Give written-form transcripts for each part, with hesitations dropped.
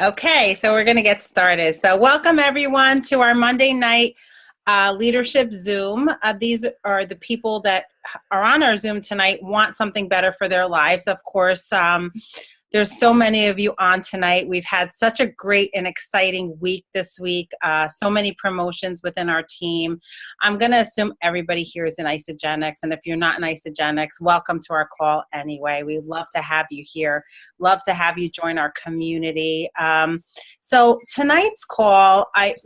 Okay, so we're going to get started. So welcome everyone to our Monday night leadership Zoom. These are the people that are on our Zoom tonight want something better for their lives. Of course, there's so many of you on tonight. We've had such a great and exciting week this week. So many promotions within our team. I'm going to assume everybody here is in Isagenix. And if you're not in Isagenix, welcome to our call anyway. We love to have you here. Love to have you join our community. So tonight's call, I've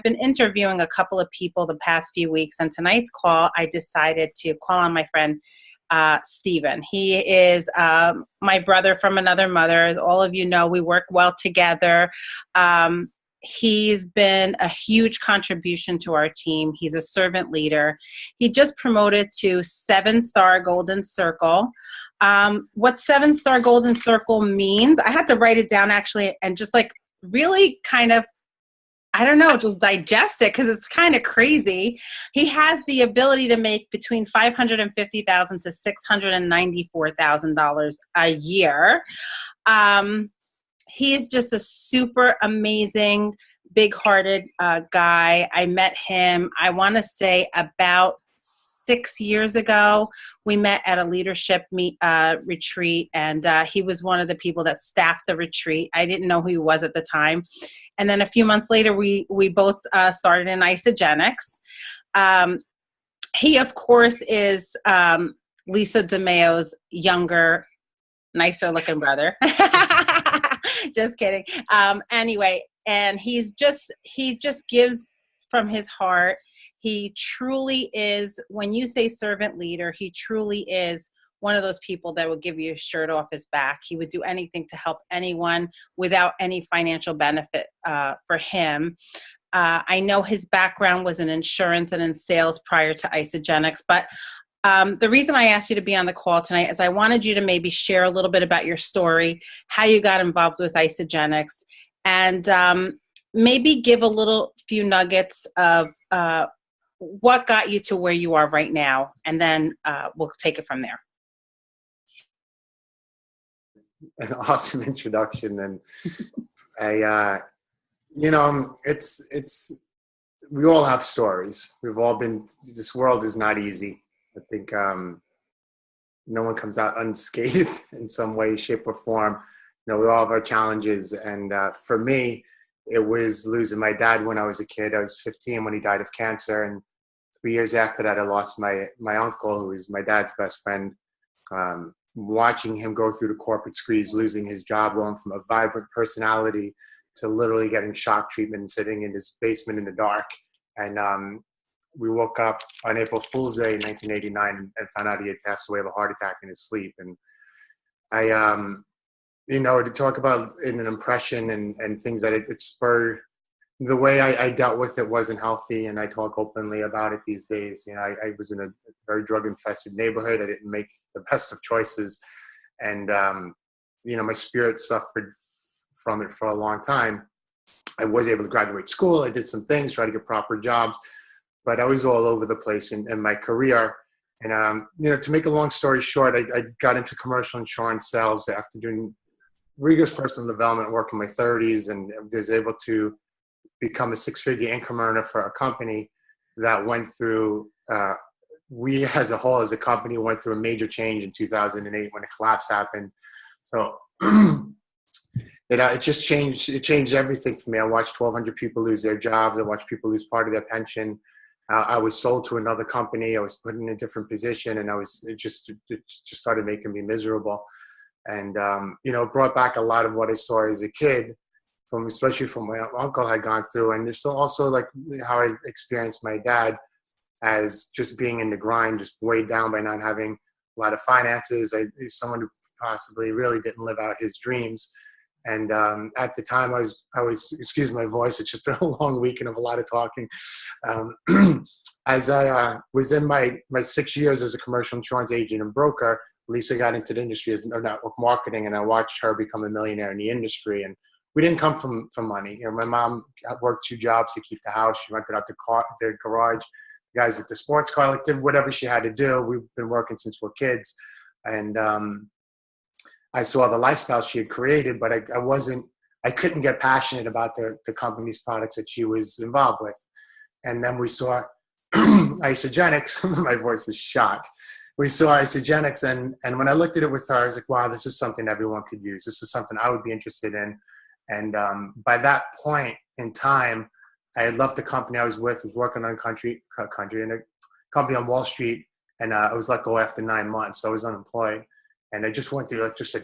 been interviewing a couple of people the past few weeks. And tonight's call, I decided to call on my friend, Steven. He is my brother from another mother. As all of you know, we work well together. He's been a huge contribution to our team. He's a servant leader. He just promoted to 7-star Golden Circle. What 7-star Golden Circle means, I had to write it down actually and just really kind of, I don't know, just digest it because it's kind of crazy. He has the ability to make between $550,000 to $694,000 a year. He is just a super amazing, big-hearted guy. I met him, I want to say about 6 years ago. We met at a leadership retreat, and he was one of the people that staffed the retreat. I didn't know who he was at the time. And then a few months later, we both started in Isagenix. He, of course, is Lisa DeMayo's younger, nicer looking brother. Just kidding. Anyway, and he just gives from his heart. He truly is, when you say servant leader, he truly is one of those people that will give you a shirt off his back. He would do anything to help anyone without any financial benefit for him. I know his background was in insurance and in sales prior to Isagenix, but the reason I asked you to be on the call tonight is I wanted you to maybe share a little bit about your story, how you got involved with Isagenix, and maybe give a few nuggets of what got you to where you are right now, and then we'll take it from there. An awesome introduction, and it's we all have stories. We've all been. This world is not easy. I think no one comes out unscathed in some way, shape, or form. We all have our challenges, and for me, it was losing my dad when I was a kid. I was 15 when he died of cancer, and 3 years after that, I lost my uncle, who was my dad's best friend. Watching him go through the corporate squeeze, losing his job, going from a vibrant personality to literally getting shock treatment and sitting in his basement in the dark. And we woke up on April Fool's Day in 1989 and found out he had passed away of a heart attack in his sleep. And I, to talk about in an impression and things that it spurred, the way I dealt with it wasn't healthy, and I talk openly about it these days. I was in a very drug-infested neighborhood. I didn't make the best of choices, and my spirit suffered from it for a long time. I was able to graduate school. I did some things, try to get proper jobs, but I was all over the place in my career. And to make a long story short, I got into commercial insurance sales after doing rigorous personal development work in my 30s, and was able to become a 6-figure income earner for a company that went through, we as a whole, as a company, went through a major change in 2008 when a collapse happened. So it just changed. It changed everything for me. I watched 1,200 people lose their jobs. I watched people lose part of their pension. I was sold to another company. I was put in a different position, and it just started making me miserable. And it brought back a lot of what I saw as a kid, especially from my uncle had gone through, and there's also how I experienced my dad as just being in the grind, just weighed down by not having a lot of finances. Someone who possibly really didn't live out his dreams. And at the time, I was, excuse my voice, it's just been a long weekend of a lot of talking. As I was in my 6 years as a commercial insurance agent and broker, Lisa got into the industry of network marketing, and I watched her become a millionaire in the industry. And we didn't come from money. My mom worked 2 jobs to keep the house. She rented out the garage. The guys with the sports car, did whatever she had to do. We've been working since we're kids. And I saw the lifestyle she had created, but I wasn't I couldn't get passionate about the company's products that she was involved with. And then we saw Isogenics. My voice is shot. We saw Isogenics, and when I looked at it with her, I was like, wow, this is something everyone could use. This is something I would be interested in. And by that point in time, I had left the company I was with, was working on country in a company on Wall Street, and I was let go after 9 months. So I was unemployed, and I just went through like just a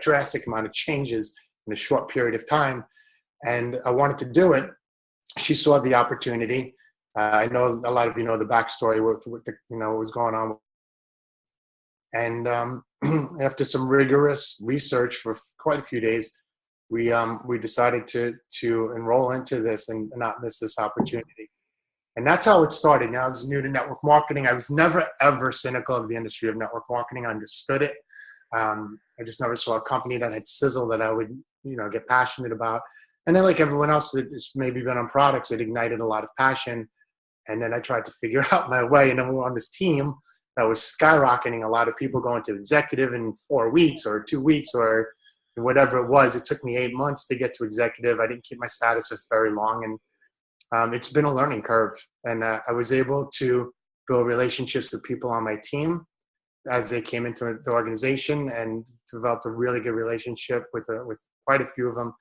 drastic amount of changes in a short period of time, and I wanted to do it. She saw the opportunity. I know a lot of you know the backstory with the, what was going on. And after some rigorous research for quite a few days, we decided to enroll into this and not miss this opportunity. And that's how it started. Now, I was new to network marketing. I was never, ever cynical of the industry of network marketing. I understood it. I just never saw a company that had sizzle that I would, get passionate about. And then like everyone else that has maybe been on products, it ignited a lot of passion. And then I tried to figure out my way. And then we were on this team that was skyrocketing, a lot of people going to executive in 4 weeks or 2 weeks or whatever it was. It took me 8 months to get to executive. I didn't keep my status for very long. And it's been a learning curve. And I was able to build relationships with people on my team as they came into the organization, and developed a really good relationship with quite a few of them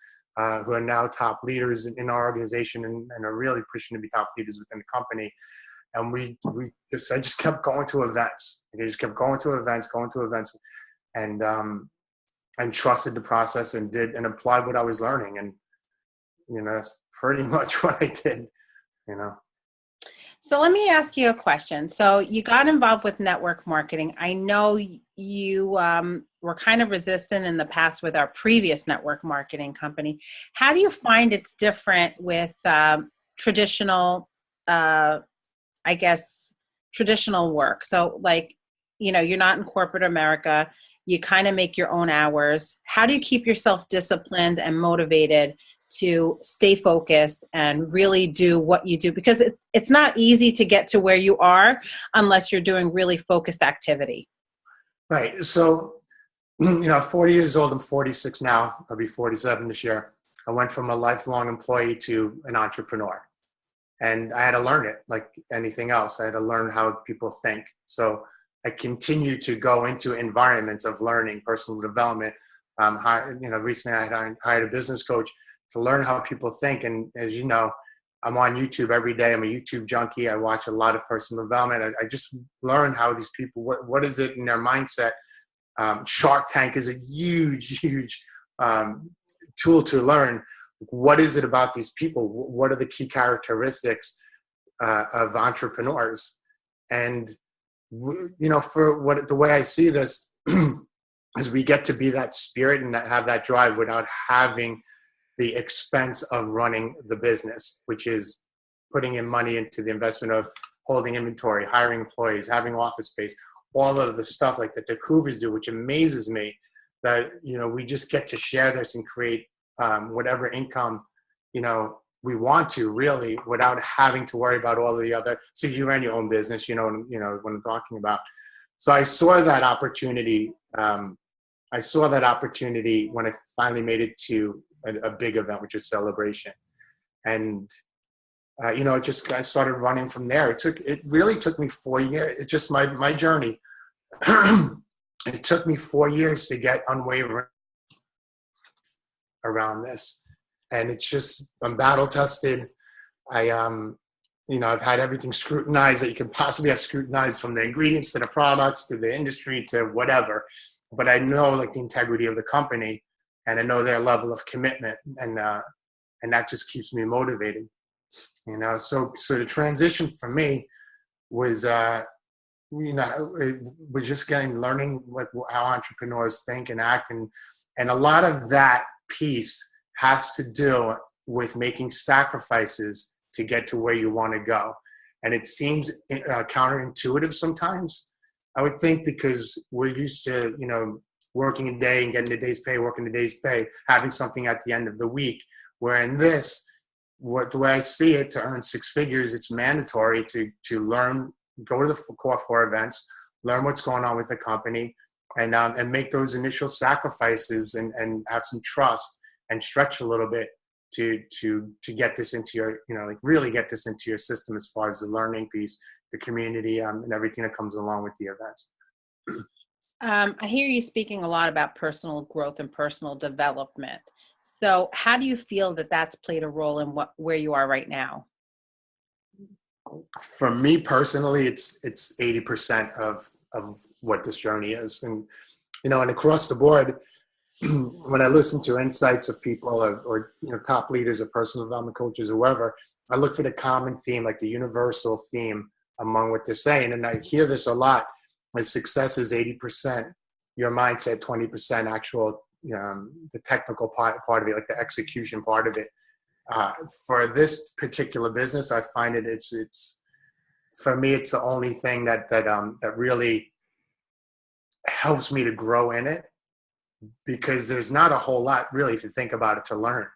who are now top leaders in our organization and are really pushing to be top leaders within the company. And I just kept going to events. I just kept going to events, and trusted the process and applied what I was learning. And, that's pretty much what I did, So let me ask you a question. So you got involved with network marketing. I know you were kind of resistant in the past with our previous network marketing company. How do you find it's different with traditional work? So like, you're not in corporate America. You kind of make your own hours. How do you keep yourself disciplined and motivated to stay focused and really do what you do? Because it's not easy to get to where you are unless you're doing really focused activity. Right. So, 40 years old, I'm 46 now. I'll be 47 this year. I went from a lifelong employee to an entrepreneur. And I had to learn it like anything else. I had to learn how people think. So I continue to go into environments of learning, personal development. Recently I hired a business coach to learn how people think. And as you know, I'm on YouTube every day. I'm a YouTube junkie. I watch a lot of personal development. I just learn how these people, what is it in their mindset? Shark Tank is a huge tool to learn. What is it about these people? What are the key characteristics of entrepreneurs? And, the way I see this is we get to be that spirit and have that drive without having the expense of running the business, which is putting in money into the investment of holding inventory, hiring employees, having office space, all of the stuff like that the Cougars do, which amazes me that, we just get to share this and create whatever income, we want to really without having to worry about all of the other. So you run your own business, what I'm talking about. So I saw that opportunity. I saw that opportunity when I finally made it to a big event, which is Celebration. And, I started running from there. It really took me 4 years. It's just my journey. It took me 4 years to get unwavering around this. And it's just, I'm battle tested. I've had everything scrutinized that you can possibly have scrutinized, from the ingredients to the products to the industry to whatever. But I know the integrity of the company, and I know their level of commitment, and that just keeps me motivated. So the transition for me was, it was just learning how entrepreneurs think and act, and a lot of that piece has to do with making sacrifices to get to where you want to go. And it seems counterintuitive sometimes, I would think, because we're used to, working a day and getting the day's pay, working the day's pay, having something at the end of the week. Where in this, the way I see it, to earn six figures, it's mandatory to learn, go to the core four events, learn what's going on with the company, and make those initial sacrifices and have some trust and stretch a little bit to get this into your, like really get this into your system as far as the learning piece, the community, and everything that comes along with the events. I hear you speaking a lot about personal growth and personal development. So how do you feel that that's played a role in where you are right now? For me personally, it's 80% of what this journey is. And, and across the board, when I listen to insights of people or top leaders or personal development coaches or whoever, I look for the common theme, like the universal theme among what they're saying. And I hear this a lot, as success is 80%, your mindset 20%, actual, the technical part of it, like the execution part of it. For this particular business, I find it's for me, it's the only thing that really helps me to grow in it, because there's not a whole lot really, if you think about it, to learn.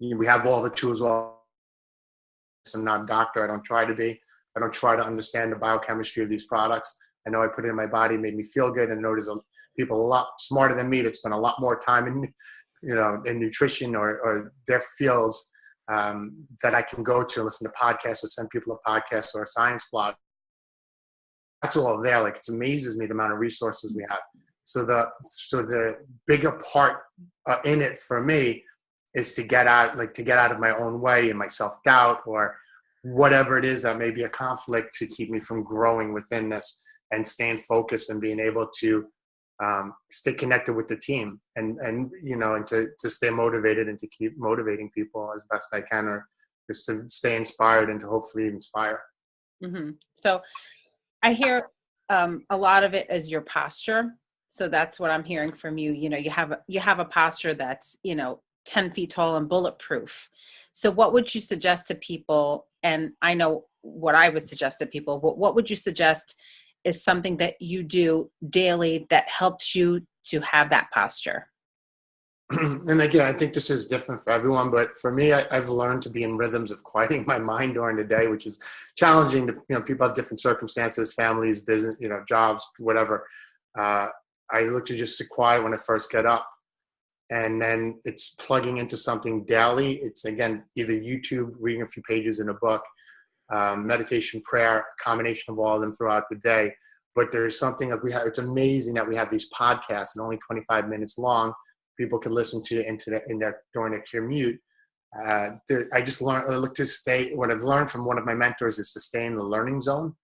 We have all the tools. I'm not a doctor. I don't try to be. I don't try to understand the biochemistry of these products. I know I put it in my body, made me feel good, and I know there's people a lot smarter than me that spend a lot more time in nutrition or their fields, that I can go to, listen to podcasts or send people a podcast or a science blog. That's all there. Like, it amazes me the amount of resources we have. So the bigger part in it for me is to get out of my own way and my self-doubt or whatever it is that may be a conflict, to keep me from growing within this and staying focused and being able to stay connected with the team and to stay motivated and to keep motivating people as best I can, or just to stay inspired and to hopefully inspire. Mm-hmm. So I hear a lot of it as your posture. So that's what I'm hearing from you. You have a posture that's, 10 feet tall and bulletproof. So what would you suggest to people? And I know what I would suggest to people, but what would you suggest is something that you do daily that helps you to have that posture? And again, I think this is different for everyone, but for me, I've learned to be in rhythms of quieting my mind during the day, which is challenging. People have different circumstances, families, business, jobs, whatever. I look to just sit quiet when I first get up, and then it's plugging into something daily. It's, again, either YouTube, reading a few pages in a book, meditation, prayer, a combination of all of them throughout the day. But there's something that we have. It's amazing that we have these podcasts, and only 25 minutes long. People can listen to it during their commute. I just learned. I look to stay. What I've learned from one of my mentors is to stay in the learning zone,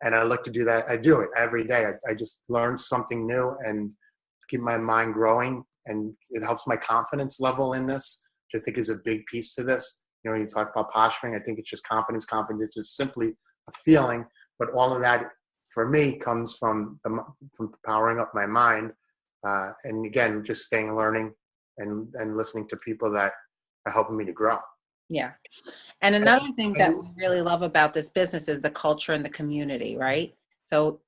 and I look to do that. I do it every day. I just learn something new and keep my mind growing, and it helps my confidence level in this, which I think is a big piece to this. When you talk about posturing, I think it's just confidence. Confidence is simply a feeling, but all of that for me comes from powering up my mind. And again, just staying learning and listening to people that are helping me to grow. Yeah. And another thing that we really love about this business is the culture and the community, right? So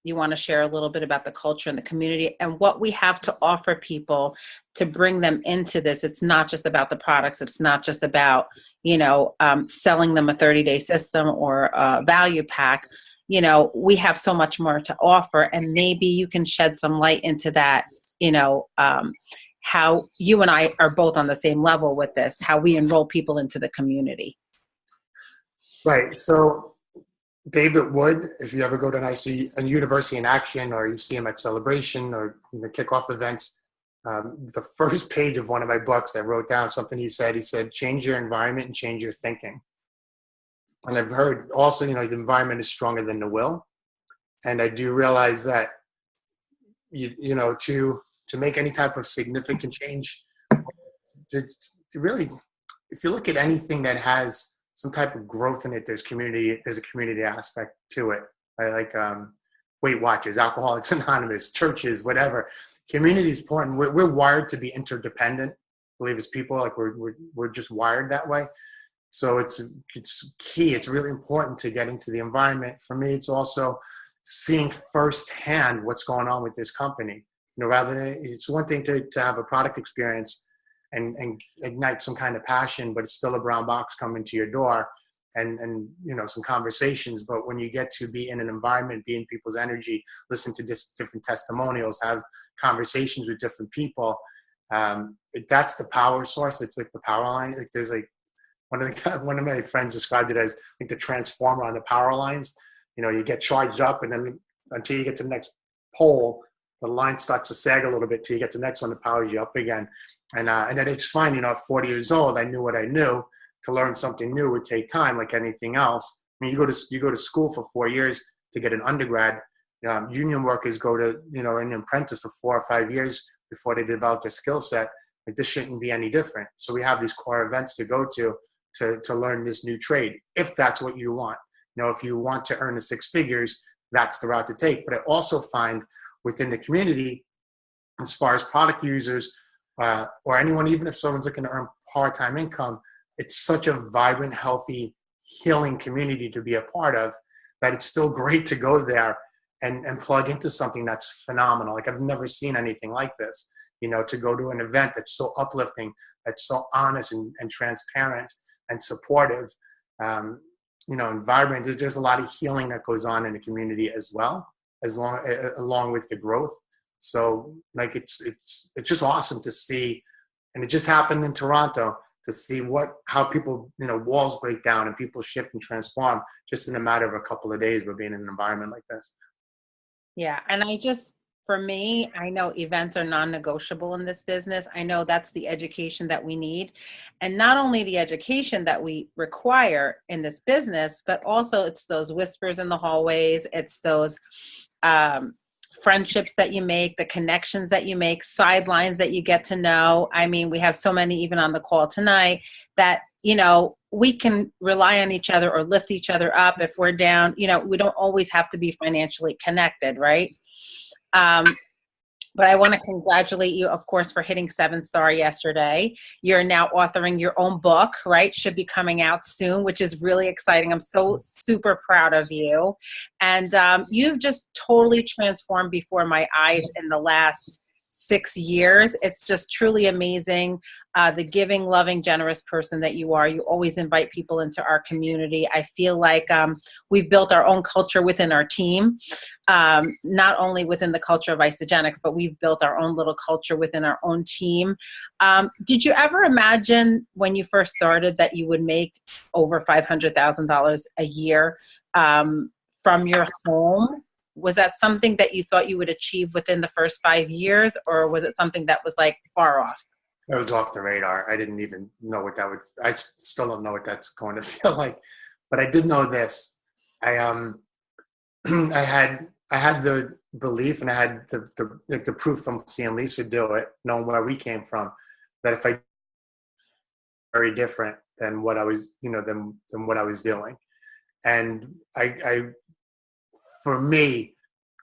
you want to share a little bit about the culture and the community and what we have to offer people to bring them into this. It's not just about the products. It's not just about, selling them a 30-day system or a value pack. We have so much more to offer, and maybe you can shed some light into that, how you and I are both on the same level with this, how we enroll people into the community. Right. So David Wood, if you ever go to a university in action, or you see him at Celebration or kickoff events, the first page of one of my books, I wrote down something he said, change your environment and change your thinking. And I've heard also, the environment is stronger than the will. And I do realize that, to make any type of significant change, to really, if you look at anything that has some type of growth in it, there's a community aspect to it. Like Weight Watchers, Alcoholics Anonymous, churches, whatever. Community is important. We're wired to be interdependent. I believe as people, like we're just wired that way. So it's key. It's really important to get into the environment. For me, it's also seeing firsthand what's going on with this company. Rather than, it's one thing to have a product experience and ignite some kind of passion, but it's still a brown box coming to your door and some conversations. But when you get to be in an environment, be in people's energy, listen to different testimonials, have conversations with different people, That's the power source. It's like the power line. Like there's like one of my friends described it as like the transformer on the power lines. You know, you get charged up, and then until you get to the next pole, the line starts to sag a little bit till you get to the next one that powers you up again. And then it's fine. You know, at 40 years old, I knew what I knew. To learn something new would take time, like anything else. I mean, you go to school for 4 years to get an undergrad. Union workers go to, you know, an apprentice for 4 or 5 years before they develop their skill set. Like, this shouldn't be any different. So we have these core events to go to learn this new trade, if that's what you want. You know, if you want to earn the 6 figures, that's the route to take. But I also find within the community, as far as product users or anyone, even if someone's looking to earn part-time income, it's such a vibrant, healthy, healing community to be a part of, that it's still great to go there and plug into something that's phenomenal. Like, I've never seen anything like this, you know, to go to an event that's so uplifting, that's so honest and transparent and supportive, you know, and vibrant. There's a lot of healing that goes on in the community as well, along with the growth. So like, it's just awesome to see. And it just happened in Toronto, to see how people, you know, walls break down and people shift and transform just in a matter of a couple of days by being in an environment like this. Yeah. And for me, I know events are non-negotiable in this business. I know that's the education that we need. And not only the education that we require in this business, but also it's those whispers in the hallways. It's those friendships that you make, the connections that you make, sidelines that you get to know. I mean, we have so many even on the call tonight that, you know, we can rely on each other or lift each other up if we're down. You know, we don't always have to be financially connected, right? But I want to congratulate you, of course, for hitting 7-star yesterday. You're now authoring your own book, right? Should be coming out soon, which is really exciting. I'm so super proud of you. And you've just totally transformed before my eyes in the last 6 years. It's just truly amazing. The giving, loving, generous person that you are. You always invite people into our community. I feel like we've built our own culture within our team, not only within the culture of Isogenics, but we've built our own little culture within our own team. Did you ever imagine when you first started that you would make over $500,000 a year from your home? Was that something that you thought you would achieve within the first 5 years, or was it something that was like far off? It was off the radar. I didn't even know what that would. I still don't know what that's going to feel like, but I did know this. I I had the belief, and I had the proof from seeing Lisa do it, knowing where we came from, that if I very different than what I was, you know, than what I was doing, and I for me,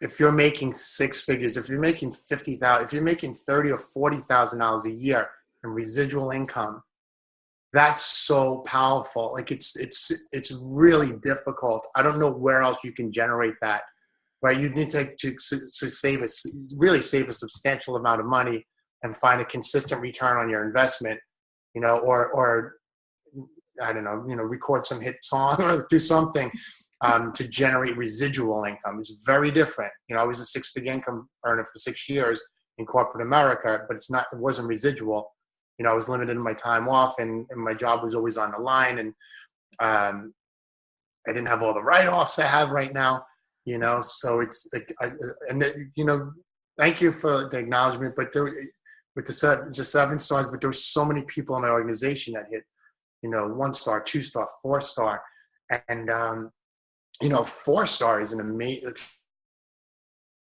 if you're making 6 figures, if you're making 50,000, if you're making $30,000 or $40,000 a year in residual income, that's so powerful. Like, it's really difficult. I don't know where else you can generate that. Right? You need to save a substantial amount of money and find a consistent return on your investment. You know, or I don't know, you know, record some hit song or do something to generate residual income. It's very different. You know, I was a 6-figure income earner for 6 years in corporate America, but it wasn't residual. You know, I was limited in my time off, and my job was always on the line, and I didn't have all the write-offs I have right now. You know, so it's like, you know, thank you for the acknowledgement. But with just 7 stars, but there were so many people in my organization that hit, you know, 1-star, 2-star, 4-star, and you know, 4-star is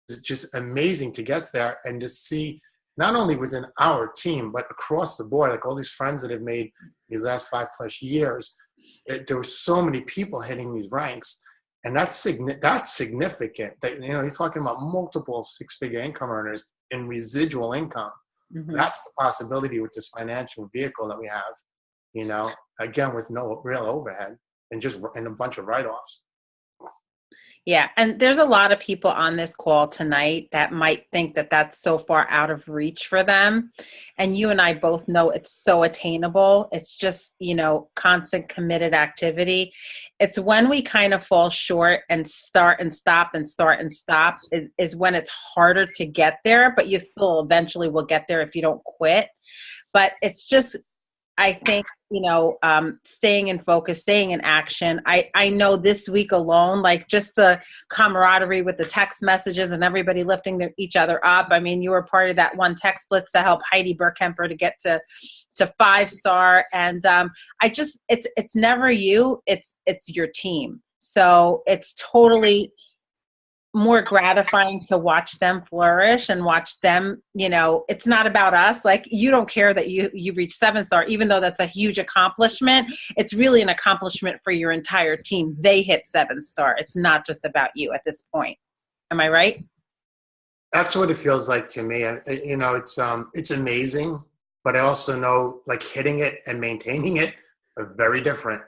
it's just amazing to get there and to see not only within our team, but across the board, like all these friends that have made these last 5+ years. There were so many people hitting these ranks, and that's significant. That, you know, you're talking about multiple 6-figure income earners in residual income. Mm-hmm. That's the possibility with this financial vehicle that we have. You know, again, with no real overhead and a bunch of write-offs. Yeah, and there's a lot of people on this call tonight that might think that that's so far out of reach for them. And you and I both know it's so attainable. It's just, constant committed activity. It's when we kind of fall short and start and stop and start and stop is when it's harder to get there, but you still eventually will get there if you don't quit. But it's just, I think, staying in focus, staying in action. I know this week alone, like just the camaraderie with the text messages and everybody lifting each other up. I mean, you were part of that one text blitz to help Heidi Burkemper to get to 5-star. And it's never you, it's your team. So it's totally more gratifying to watch them flourish and watch them, it's not about us. Like, you don't care that you reach 7-star, even though that's a huge accomplishment. It's really an accomplishment for your entire team. They hit 7-star. It's not just about you at this point. Am I right? That's what it feels like to me. And it's amazing, but I also know like hitting it and maintaining it are very different.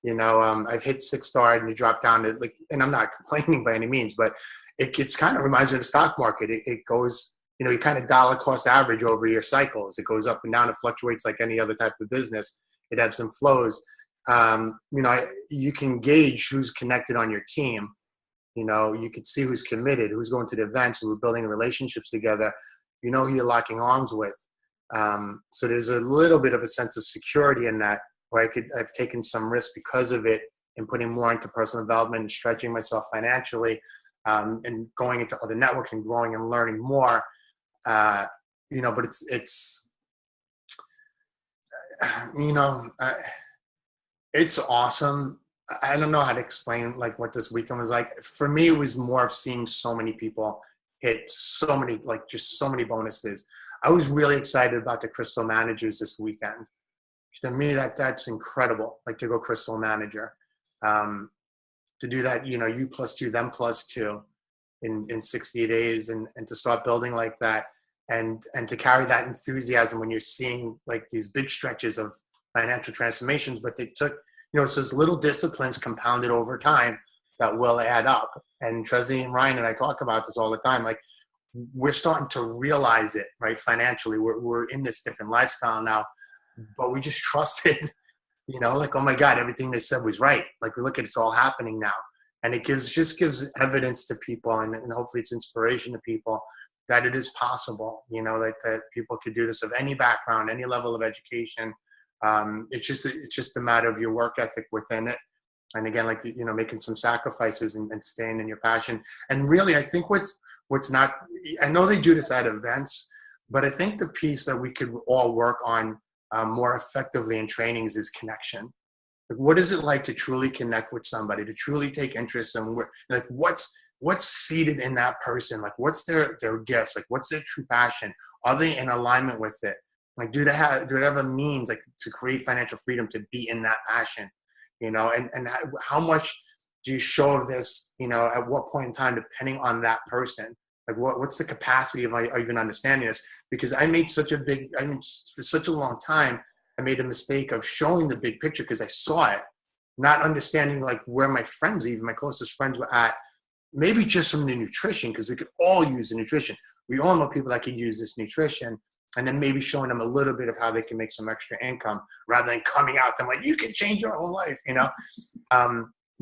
I've hit 6-star and you drop down to and I'm not complaining by any means, but it's kind of reminds me of the stock market. It goes, you kind of dollar cost average over your cycles. It goes up and down. It fluctuates like any other type of business. It ebbs and flows. You can gauge who's connected on your team. You can see who's committed, who's going to the events, who are building relationships together. Who you're locking arms with. So there's a little bit of a sense of security in that, where I've taken some risk because of it and putting more into personal development and stretching myself financially, and going into other networks and growing and learning more. But it's awesome. I don't know how to explain like what this weekend was like. For me, it was more of seeing so many people hit so many, just so many bonuses. I was really excited about the Crystal Managers this weekend. To me, that's incredible. Like to go Crystal Manager, to do that, you plus 2, them plus 2 in 60 days, and to start building like that, and to carry that enthusiasm when you're seeing like these big stretches of financial transformations. But they took, so those little disciplines compounded over time that will add up. And Trezzy and Ryan and I talk about this all the time. Like, we're starting to realize it, right? Financially, we're in this different lifestyle now. But we just trusted, like, oh my God, everything they said was right. Like, we look at it's all happening now. And it just gives evidence to people, and hopefully it's inspiration to people that it is possible, that people could do this of any background, any level of education. It's just a matter of your work ethic within it. And again, like, making some sacrifices and staying in your passion. And really, I think what's not, I know they do this at events, but I think the piece that we could all work on more effectively in trainings is connection. Like, what is it like to truly connect with somebody, to truly take interest in what's seated in that person? Like, what's their gifts? Like, what's their true passion? Are they in alignment with it? Like, do it have a means like to create financial freedom, to be in that passion, and how much do you show of this, at what point in time, depending on that person? Like, what's the capacity of even understanding this? Because for such a long time, I made a mistake of showing the big picture because I saw it, not understanding like where my friends, even my closest friends, were at. Maybe just from the nutrition, because we could all use the nutrition. We all know people that could use this nutrition, and then maybe showing them a little bit of how they can make some extra income rather than coming out them like, you can change your whole life,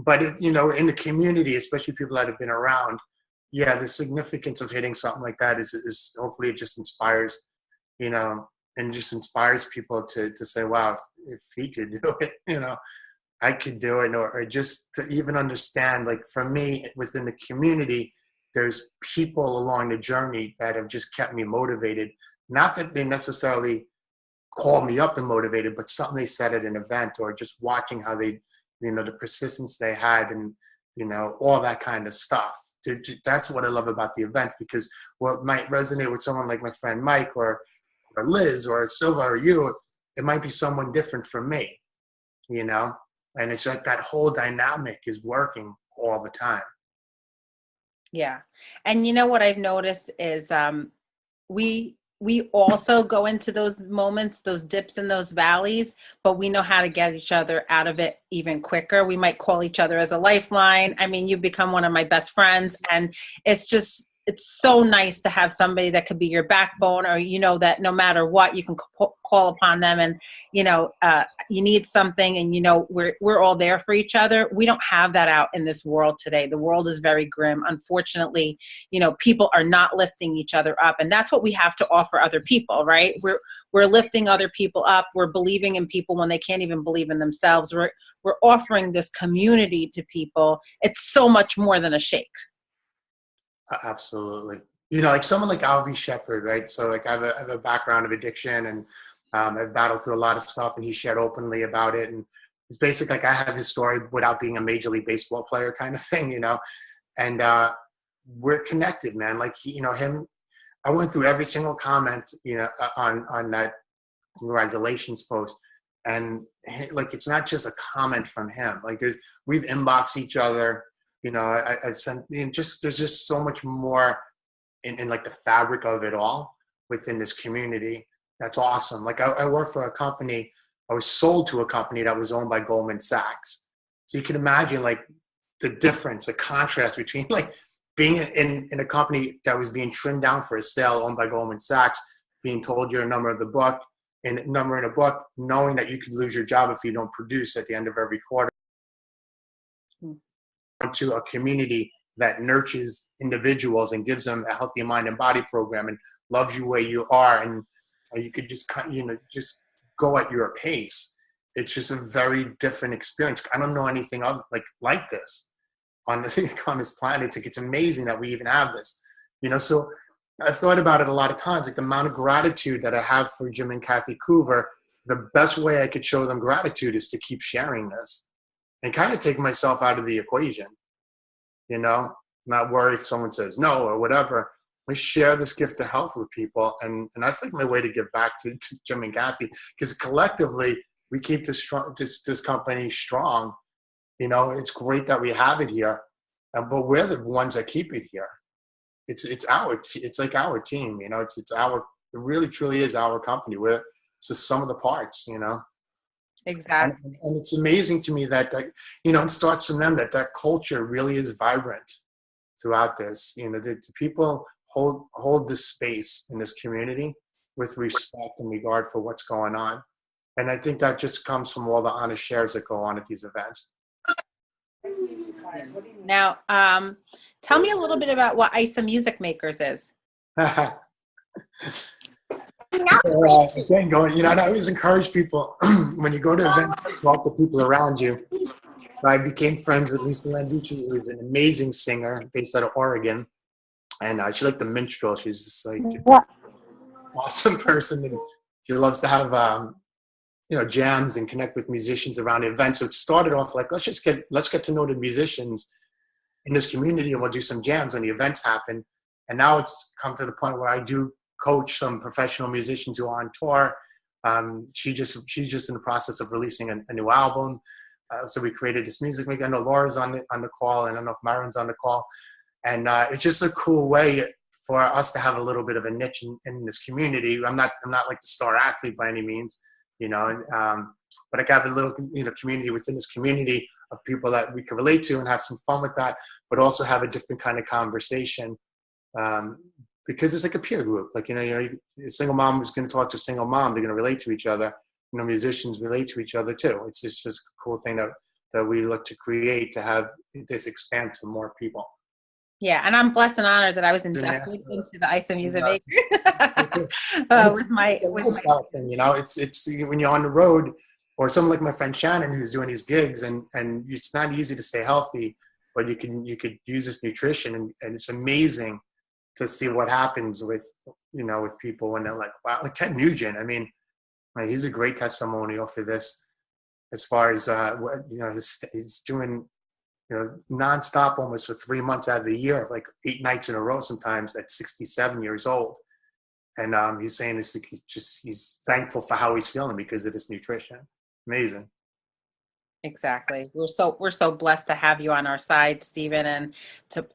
But, in the community, especially people that have been around, yeah, the significance of hitting something like that is hopefully it just inspires, and just inspires people to say, wow, if he could do it, I could do it. Or just to even understand, like, for me, within the community, there's people along the journey that have just kept me motivated. Not that they necessarily called me up and motivated, but something they said at an event, or just watching how they, the persistence they had, and, all that kind of stuff. That's what I love about the event, because what might resonate with someone like my friend Mike or Liz or Silva or you, it might be someone different from me, and it's like that whole dynamic is working all the time. Yeah. And what I've noticed is we we also go into those moments, those dips and those valleys, but we know how to get each other out of it even quicker. We might call each other as a lifeline. I mean, you've become one of my best friends, and it's so nice to have somebody that could be your backbone, or, you know, that no matter what, you can call upon them, and, you know, you need something, and, you know, we're all there for each other. We don't have that out in this world today. The world is very grim. Unfortunately, you know, people are not lifting each other up, and that's what we have to offer other people, right? We're lifting other people up. We're believing in people when they can't even believe in themselves. We're offering this community to people. It's so much more than a shake. Absolutely. You know, like someone like Alvy Shepherd, right? So like I have a background of addiction, and I've battled through a lot of stuff, and he shared openly about it. And it's basically like I have his story without being a Major League Baseball player kind of thing, you know? And we're connected, man. Like, you know, I went through every single comment, you know, on that congratulations post. And like, it's not just a comment from him. Like we've inboxed each other. You know, I sent, you know, there's just so much more in like the fabric of it all within this community. That's awesome. Like I work for a company. I was sold to a company that was owned by Goldman Sachs. So you can imagine like the difference, the contrast between like being in a company that was being trimmed down for a sale owned by Goldman Sachs, being told you're a number in a book, knowing that you could lose your job if you don't produce at the end of every quarter. To a community that nurtures individuals and gives them a healthy mind and body program and loves you where you are, and you could just, you know, just go at your pace. It's just a very different experience. I don't know anything like this on this planet. It's like, it's amazing that we even have this, you know. So I've thought about it a lot of times, like the amount of gratitude that I have for Jim and Kathy Coover. The best way I could show them gratitude is to keep sharing this and kind of take myself out of the equation, you know, not worry if someone says no or whatever. We share this gift of health with people. And that's like my way to give back to Jim and Kathy, because collectively we keep this company strong. You know, it's great that we have it here, but we're the ones that keep it here. It's like our team, you know, it really truly is our company. It's just some of the parts, you know. Exactly. And it's amazing to me that, you know, it starts from them, that culture really is vibrant throughout this. You know, the people hold this space in this community with respect and regard for what's going on. And I think that just comes from all the honest shares that go on at these events. Now, tell me a little bit about what ISA Music Makers is. Again, you know, I always encourage people when you go to events, talk to people around you. I became friends with Lisa Landucci, who is an amazing singer based out of Oregon, and she's like the minstrel. She's just like an awesome person, and she loves to have you know, jams and connect with musicians around the event. So it started off like, let's get to know the musicians in this community, and we'll do some jams when the events happen. And now it's come to the point where I do coach some professional musicians who are on tour. She's just in the process of releasing a new album. So we created this music maker. I know Laura's on the call, and I don't know if Myron's on the call. And it's just a cool way for us to have a little bit of a niche in this community. I'm not like the star athlete by any means, you know, but I got a little, you know, community within this community of people that we can relate to and have some fun with that, but also have a different kind of conversation. Because it's like a peer group. Like, you know, a single mom is going to talk to a single mom. They're going to relate to each other. You know, musicians relate to each other too. It's just a cool thing that we look to create, to have this expand to more people. Yeah, and I'm blessed and honored that I was inducted into the ISA Music Maker. with my thing, you know, it's when you're on the road, or someone like my friend Shannon who's doing these gigs, and it's not easy to stay healthy, but you could use this nutrition, and it's amazing to see what happens with, you know, with people when they're like, wow, like Ted Nugent. I mean, he's a great testimonial for this, as far as you know, he's doing, you know, nonstop almost for 3 months out of the year, like 8 nights in a row sometimes at 67 years old. And he's saying this, he's thankful for how he's feeling because of this nutrition. Amazing. Exactly. We're so blessed to have you on our side, Steven, and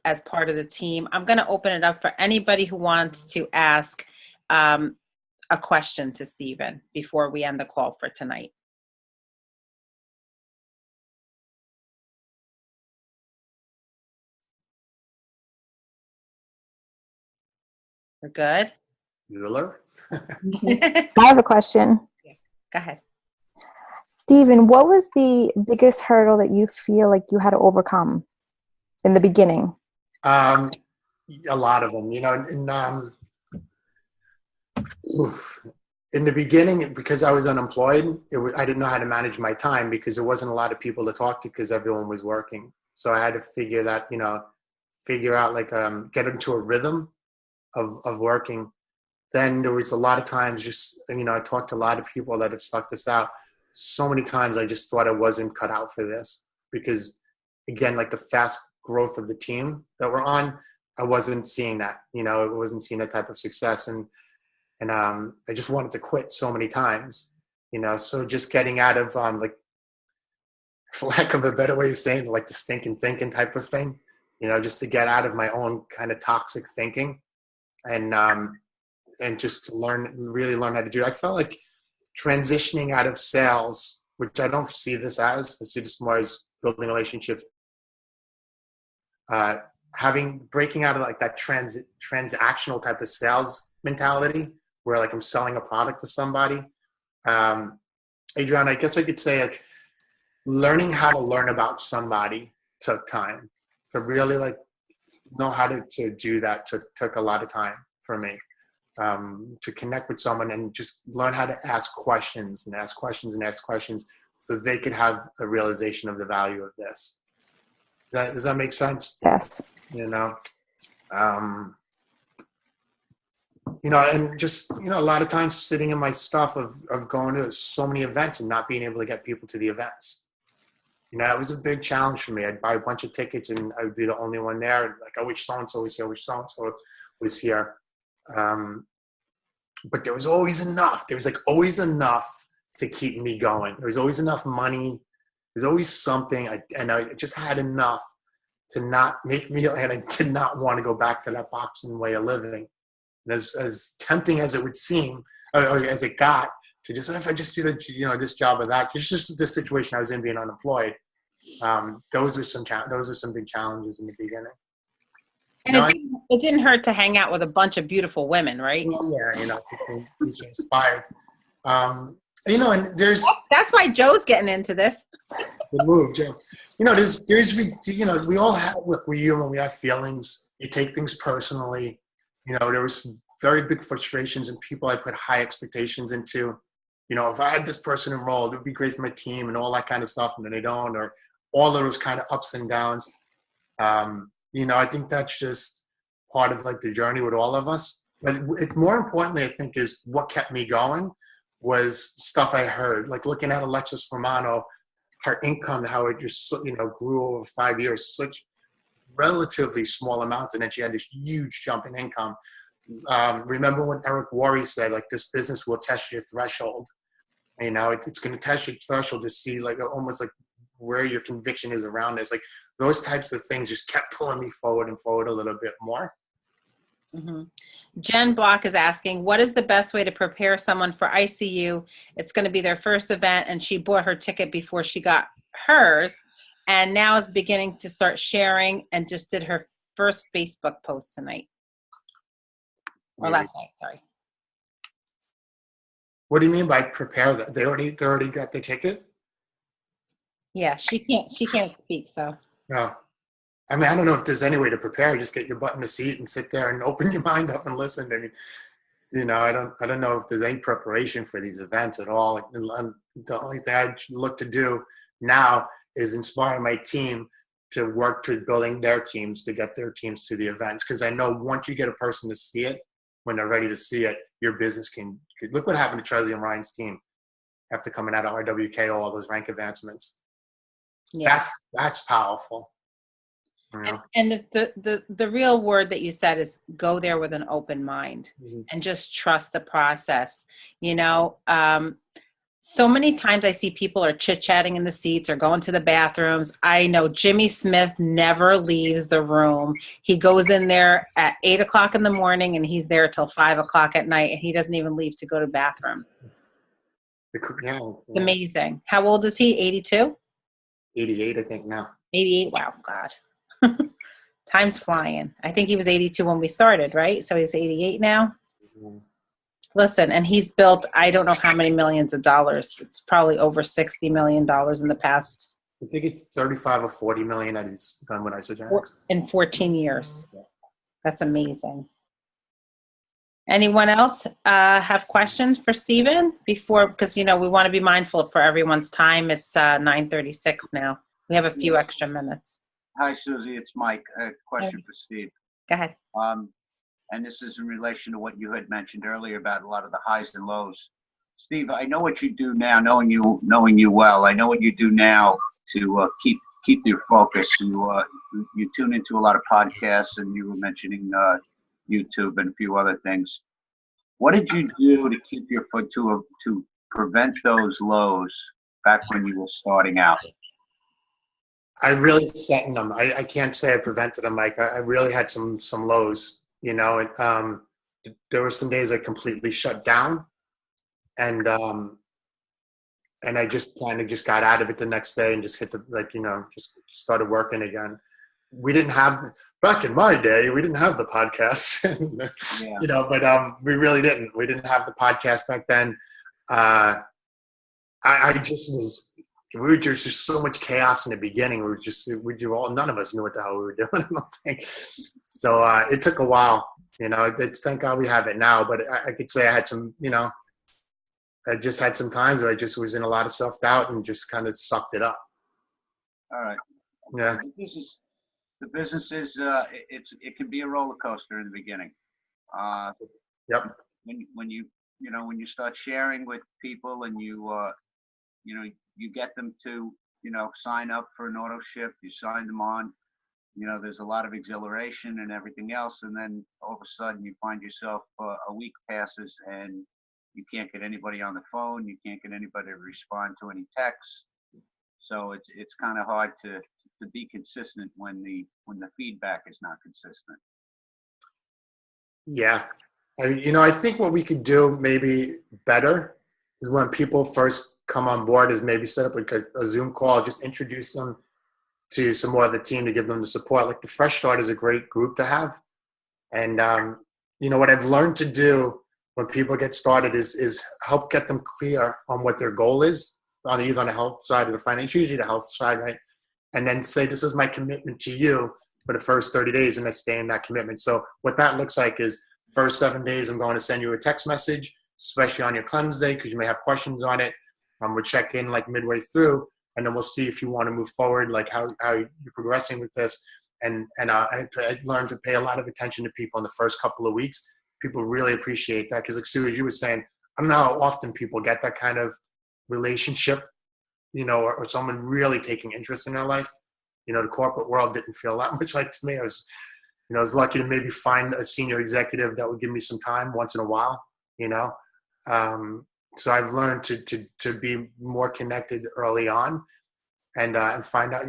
as part of the team. I'm going to open it up for anybody who wants to ask a question to Steven before we end the call for tonight. We're good? Bueller? I have a question. Yeah. Go ahead. Steven, what was the biggest hurdle that you feel like you had to overcome in the beginning? A lot of them, in the beginning, because I was unemployed, I didn't know how to manage my time because there wasn't a lot of people to talk to because everyone was working. So I had to figure out get into a rhythm of working. Then there was a lot of times I talked to a lot of people that have stuck this out. So many times I just thought I wasn't cut out for this because, again, like the fast growth of the team that we're on, I wasn't seeing that, I wasn't seeing that type of success. And I just wanted to quit so many times, so just getting out of, for lack of a better way of saying it, like the stinking thinking type of thing, just to get out of my own kind of toxic thinking and just to really learn how to do it. I felt like transitioning out of sales, which I don't see this as, I see this more as building relationships, breaking out of like that transactional type of sales mentality where like I'm selling a product to somebody. Adriana, I guess I could say like learning how to learn about somebody took time. To really like know how to do that took a lot of time for me. To connect with someone and just learn how to ask questions so they could have a realization of the value of this. Does that make sense? Yes. And just, a lot of times sitting in my stuff of going to so many events and not being able to get people to the events. It was a big challenge for me. I'd buy a bunch of tickets and I would be the only one there. Like, I wish so-and-so was here, I wish so-and-so was here. But there was always enough. There was like always enough to keep me going. There was always enough money. There's always something. I just had enough to not make me, and I did not want to go back to that boxing way of living. And as tempting as it would seem, or as it got, to just, if I just do this job or that, it's just the situation I was in being unemployed. Those are some big challenges in the beginning. And it didn't hurt to hang out with a bunch of beautiful women, right? Yeah, you can inspire. And there's that's why Joe's getting into this. The move, Joe. We all have, look, we're human, we have feelings. You take things personally. There was very big frustrations and people I put high expectations into. If I had this person enrolled, it would be great for my team and all that kind of stuff, and then they don't, or all of those kind of ups and downs. I think that's just part of like the journey with all of us. But more importantly, I think, is what kept me going was stuff I heard, like looking at Alexis Romano, her income, how it just, grew over 5 years, such relatively small amounts. And then she had this huge jump in income. Remember when Eric Worre said, like, this business will test your threshold. It's going to test your threshold to see like almost like where your conviction is around this. Like those types of things just kept pulling me forward and forward a little bit more. Mm-hmm. Jen Block is asking, what is the best way to prepare someone for ICU? It's going to be their first event, and she bought her ticket before she got hers, and now is beginning to start sharing and just did her first Facebook post tonight. Or last night, sorry. What do you mean by prepare that? They already got the ticket? Yeah, she can't speak, so. No. I mean, I don't know if there's any way to prepare. Just get your butt in a seat and sit there and open your mind up and listen. I mean, I don't know if there's any preparation for these events at all. The only thing I look to do now is inspire my team to work toward building their teams, to get their teams to the events. Because I know once you get a person to see it, when they're ready to see it, your business can look what happened to Tresley and Ryan's team after coming out of RWK, all those rank advancements. Yeah. That's powerful. And the real word that you said is go there with an open mind, mm-hmm. and just trust the process. So many times I see people are chit-chatting in the seats or going to the bathrooms. I know Jimmy Smith never leaves the room. He goes in there at 8 o'clock in the morning and he's there till 5 o'clock at night, and he doesn't even leave to go to the bathroom. Yeah, It's amazing. How old is he? 82? 88, I think now. 88? Wow, God. Time's flying. I think he was 82 when we started, right? So he's 88 now. Mm-hmm. Listen, and he's built, I don't know how many millions of dollars. It's probably over $60 million in the past. I think it's 35 or 40 million that he's done with Isogenics. In 14 years. That's amazing. Anyone else have questions for Steven before, because, we want to be mindful for everyone's time. It's 9:36 now. We have a few extra minutes. Hi, Susie. It's Mike. A question for Steve. Go ahead. And this is in relation to what you had mentioned earlier about a lot of the highs and lows. Steve, I know what you do now, knowing you well. I know what you do now to keep your focus. You tune into a lot of podcasts, and you were mentioning YouTube and a few other things. What did you do to keep your foot to prevent those lows back when you were starting out? I really set in them. I can't say I prevented them, Mike. I really had some lows. There were some days I completely shut down, and I just kind of just got out of it the next day and just hit just started working again. We didn't have, back in my day, we didn't have the podcast, but we really didn't. We didn't have the podcast back then. We were just so much chaos in the beginning. None of us knew what the hell we were doing. I don't think. So it took a while, thank God we have it now. But I could say I had some, I just had some times where I just was in a lot of self-doubt and just kind of sucked it up. All right. Yeah. The business is, it can be a roller coaster in the beginning. Yep. When you start sharing with people and you get them to, sign up for an auto ship, you sign them on, there's a lot of exhilaration and everything else. And then all of a sudden you find yourself a week passes and you can't get anybody on the phone. You can't get anybody to respond to any texts. So it's kind of hard to be consistent when the feedback is not consistent. Yeah. I think what we could do maybe better is when people first come on board is maybe set up a Zoom call, just introduce them to some more of the team to give them the support. Like the Fresh Start is a great group to have. And, what I've learned to do when people get started is help get them clear on what their goal is, either on the health side or the financial, usually the health side, right? And then say, this is my commitment to you for the first 30 days, and I stay in that commitment. So what that looks like is first 7 days, I'm going to send you a text message, especially on your cleanse day, because you may have questions on it. We'll check in like midway through, and then we'll see if you want to move forward, like how you're progressing with this. And I learned to pay a lot of attention to people in the first couple of weeks. People really appreciate that because, like Sue, as you were saying, I don't know how often people get that kind of relationship, or someone really taking interest in their life. The corporate world didn't feel that much like to me. I was lucky to maybe find a senior executive that would give me some time once in a while, So I've learned to be more connected early on and find out,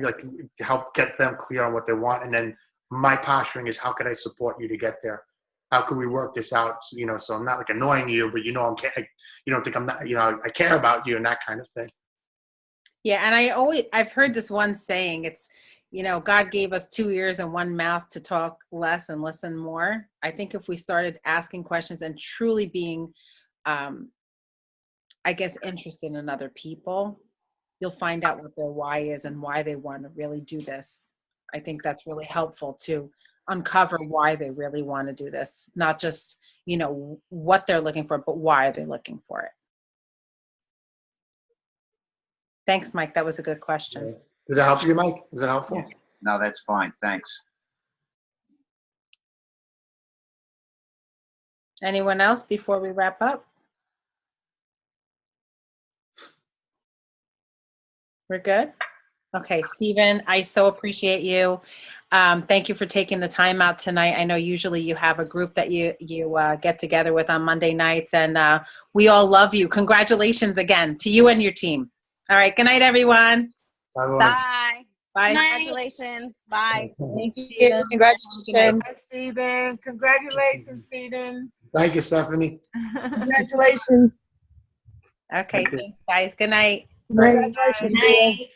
help get them clear on what they want. And then my posturing is, how could I support you to get there? How could we work this out? So I'm not like annoying you, but you don't think I'm not, I care about you and that kind of thing. Yeah. And I've heard this one saying, it's, God gave us 2 ears and 1 mouth to talk less and listen more. I think if we started asking questions and truly being, interested in other people, you'll find out what their why is and why they want to really do this. I think that's really helpful to uncover why they really want to do this, not just, what they're looking for, but why are they looking for it. Thanks, Mike. That was a good question. Did that help you, Mike? Was that helpful? Yeah. No, that's fine. Thanks. Anyone else before we wrap up? We're good? Okay, Steven, I so appreciate you. Thank you for taking the time out tonight. I know usually you have a group that you get together with on Monday nights, and we all love you. Congratulations again to you and your team. All right. Good night, everyone. Bye, everyone. Bye. Bye. Congratulations. Bye. Thank you. Congratulations. Hi, Steven. Congratulations, Steven. Thank you, Stephanie. Congratulations. Okay. Thanks, guys. Good night. Congratulations. Bye.